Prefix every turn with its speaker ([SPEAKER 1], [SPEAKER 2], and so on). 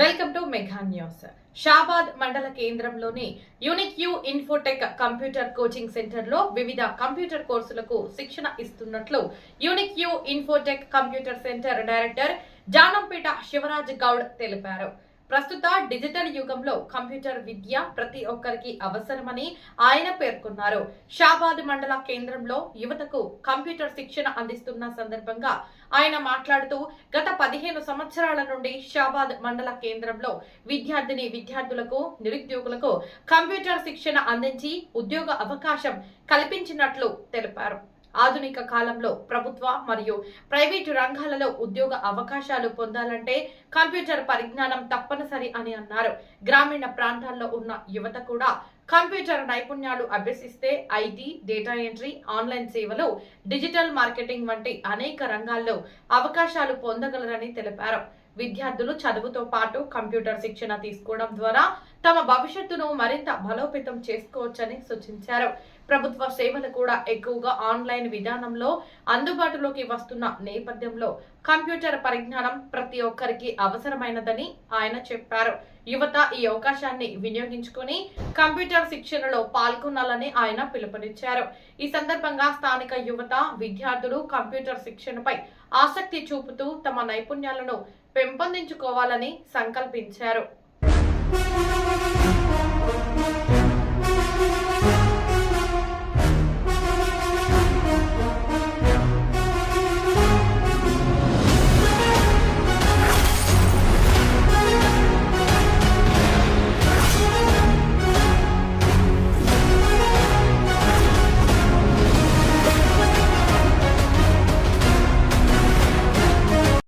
[SPEAKER 1] Welcome to Mega News. Shabad మండల కేంద్రంలోని Unique U Infotech computer coaching centre లో వివిధ కంప్యూటర్ కోర్సులకు శిక్షణ ఇస్తున్నట్లు Unique U Infotech computer centre director Janampeta Shivaraj Goud తెలిపారు. ప్రస్తుత డిజిటల్ యుగంలో కంప్యూటర్ విద్య ప్రతి ఒక్కరికి అవసరమని ఆయన పేర్కొన్నారు. షాబాద్ మండల కేంద్రంలో యువతకు కంప్యూటర్ శిక్షణ అందిస్తున్న సందర్భంగా ఆయన మాట్లాడుతూ గత 15 సంవత్సరాల నుండి షాబాద్ మండల కేంద్రంలో విద్యార్థులకు నిరుద్యోగులకు కంప్యూటర్ శిక్షణ అందించి ఉద్యోగ అవకాశం కల్పించినట్లు తెలిపారు. ఆధునిక కాలంలో ప్రభుత్వ మరియు ప్రైవేటు రంగాలలో ఉద్యోగ అవకాశాలు పొందాలంటే కంప్యూటర్ పరిజ్ఞానం తప్పనిసరి అని అన్నారు. గ్రామీణ ప్రాంతాల్లో ఉన్న యువత కూడా కంప్యూటర్ నైపుణ్యాలు అభ్యసిస్తే ఐటీ, డేటా ఎంట్రీ, ఆన్లైన్ సేవలు, డిజిటల్ మార్కెటింగ్ వంటి అనేక రంగాల్లో అవకాశాలు పొందగలరని తెలిపారు. విద్యార్థులు చదువుతో పాటు కంప్యూటర్ శిక్షణ తీసుకోవడం ద్వారా తమ భవిష్యత్తును మరింత బలోపేతం చేసుకోవచ్చని సూచించారు. ప్రభుత్వ సేవలు కూడా ఎక్కువగా ఆన్లైన్ విధానంలో అందుబాటులోకి వస్తున్న నేపథ్యంలో కంప్యూటర్ పరిజ్ఞానం ప్రతి ఒక్కరికి అవసరమైనదని ఆయన చెప్పారు. యువత ఈ అవకాశాన్ని వినియోగించుకుని కంప్యూటర్ శిక్షణలో పాల్గొనాలని ఆయన పిలుపునిచ్చారు. ఈ సందర్భంగా స్థానిక యువత, విద్యార్థులు కంప్యూటర్ శిక్షణపై ఆసక్తి చూపుతూ తమ నైపుణ్యాలను పెంపొందించుకోవాలని సంకల్పించారు.